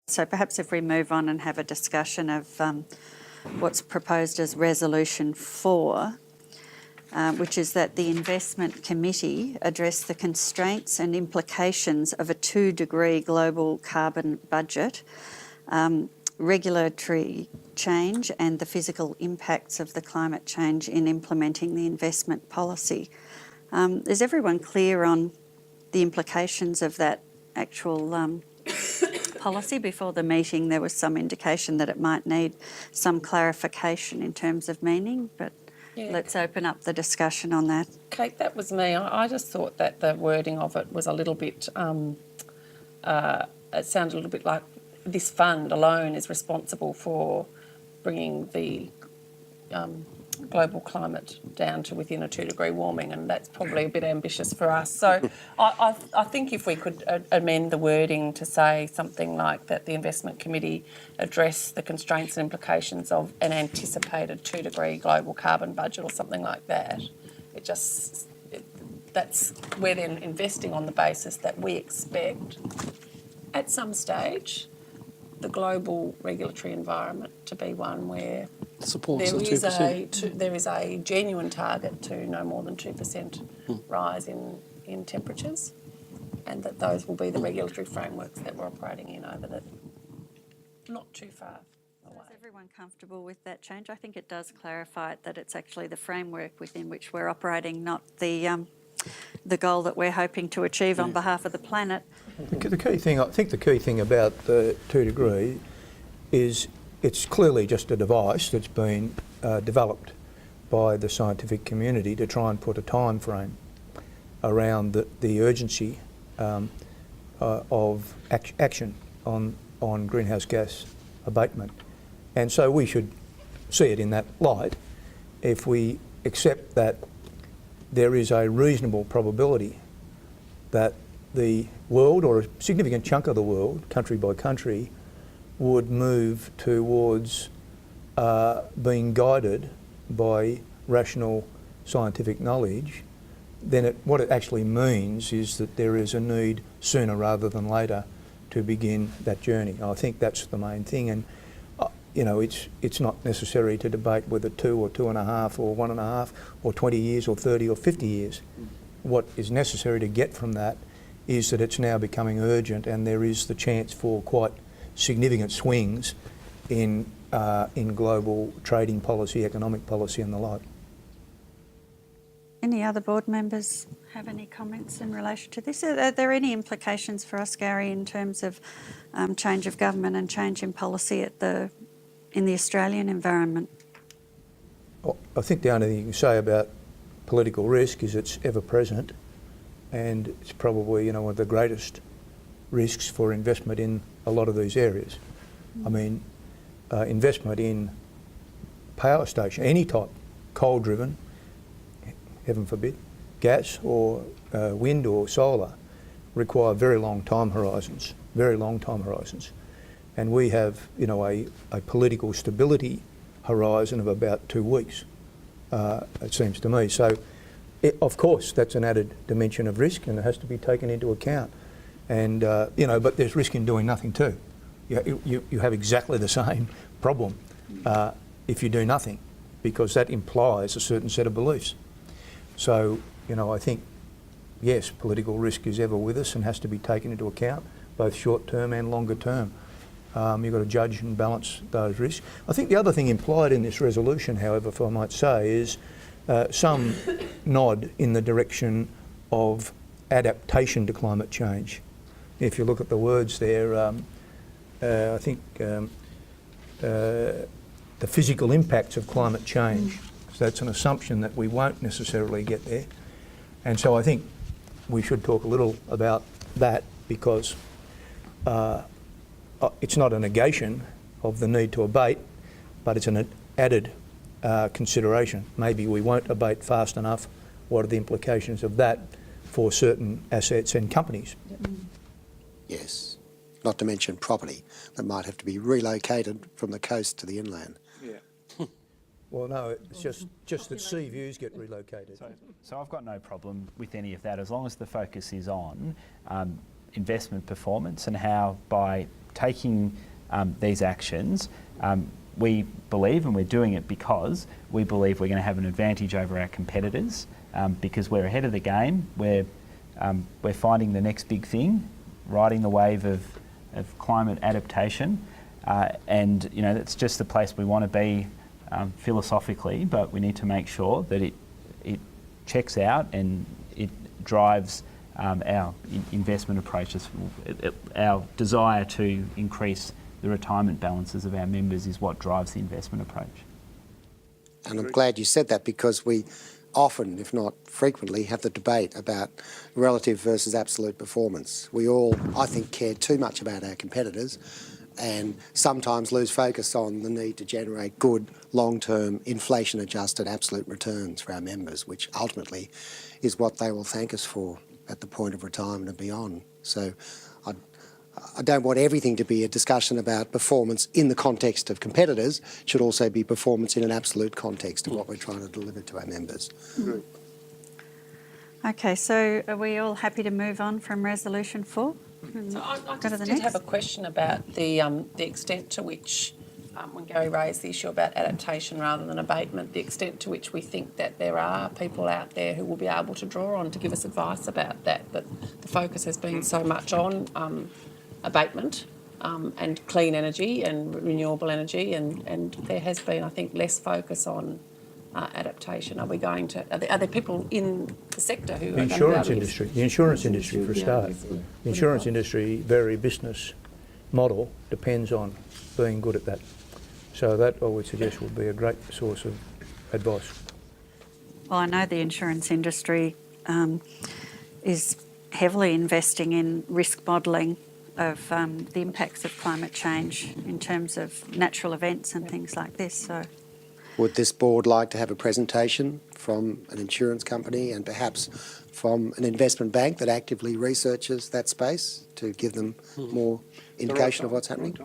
So perhaps if we move on and have a discussion of what's proposed as Resolution 4, which is that the Investment Committee address the constraints and implications of a 2-degree global carbon budget, regulatory change and the physical impacts of the climate change in implementing the investment policy. Is everyone clear on the implications of that actual policy? Before the meeting there was some indication that it might need some clarification in terms of meaning, but let's open up the discussion on that. Kate, that was me. I just thought that the wording of it was a little bit, it sounded a little bit like this fund alone is responsible for bringing the global climate down to within a 2-degree warming, and that's probably a bit ambitious for us. So I think if we could amend the wording to say something like that the Investment Committee address the constraints and implications of an anticipated 2-degree global carbon budget or something like that. That's we're then investing on the basis that we expect at some stage the global regulatory environment to be one where there is a genuine target to no more than 2% rise in temperatures, and that those will be the regulatory frameworks that we're operating in over the not too far away. Is everyone comfortable with that change? I think it does clarify it, that it's actually the framework within which we're operating, not the goal that we're hoping to achieve on behalf of the planet. The key thing, I think the key thing about the 2 degree is it's clearly just a device that's been developed by the scientific community to try and put a time frame around the urgency of action on greenhouse gas abatement. And so we should see it in that light. If we accept that there is a reasonable probability that the world, or a significant chunk of the world, country by country, would move towards being guided by rational scientific knowledge, then what it actually means is that there is a need sooner rather than later to begin that journey. I think that's the main thing, and you know, it's not necessary to debate whether 2 or 2.5 or 1.5 or 20 years or 30 or 50 years. What is necessary to get from that is that it's now becoming urgent, and there is the chance for quite significant swings in global trading policy, economic policy and the like. Any other board members have any comments in relation to this? Are there any implications for us, Gary, in terms of change of government and change in policy in the Australian environment? Well, I think the only thing you can say about political risk is it's ever present, and it's probably, you know, one of the greatest risks for investment in a lot of these areas. I mean, investment in power station, any type, coal-driven, heaven forbid, gas or wind or solar, require very long time horizons, And we have, you know, a political stability horizon of about 2 weeks, it seems to me. So, of course, that's an added dimension of risk, and it has to be taken into account. And, you know, but there's risk in doing nothing too. You have exactly the same problem if you do nothing, because that implies a certain set of beliefs. So, you know, I think, yes, political risk is ever with us and has to be taken into account, both short-term and longer-term. You've got to judge and balance those risks. I think the other thing implied in this resolution, however, if I might say, is some nod in the direction of adaptation to climate change. If you look at the words there, I think the physical impacts of climate change. So that's an assumption that we won't necessarily get there. And so I think we should talk a little about that, because it's not a negation of the need to abate, but it's an added consideration. Maybe we won't abate fast enough. What are the implications of that for certain assets and companies? Yes, not to mention property that might have to be relocated from the coast to the inland. Yeah. Well, no, it's just that sea views get relocated. So I've got no problem with any of that, as long as the focus is on investment performance and how, by taking these actions, we believe, and we're doing it because we believe we're going to have an advantage over our competitors, because we're ahead of the game. We're finding the next big thing, riding the wave of climate adaptation, and that's just the place we want to be philosophically. But we need to make sure that it checks out and it drives our investment approaches. Our desire to increase the retirement balances of our members is what drives the investment approach. And I'm glad you said that, because we often, if not frequently, have the debate about relative versus absolute performance. We all, I think, care too much about our competitors and sometimes lose focus on the need to generate good, long-term, inflation-adjusted absolute returns for our members, which ultimately is what they will thank us for at the point of retirement and beyond. So I don't want everything to be a discussion about performance in the context of competitors. It should also be performance in an absolute context of what we're trying to deliver to our members. Okay, so are we all happy to move on from Resolution 4? So I Go to just the did have next. a question about the extent to which, when Gary raised the issue about adaptation rather than abatement, the extent to which we think that there are people out there who will be able to draw on to give us advice about that. But the focus has been so much on abatement and clean energy and renewable energy, and there has been, I think, less focus on adaptation. Are we going to? Are there people in the sector who The are going to be able to the insurance industry for a start. The insurance industry, very business model, depends on being good at that. So that, I would suggest, would be a great source of advice. Well, I know the insurance industry is heavily investing in risk modelling of the impacts of climate change in terms of natural events and things like this. So, Would this board like to have a presentation from an insurance company and perhaps from an investment bank that actively researches that space to give them more indication of what's happening?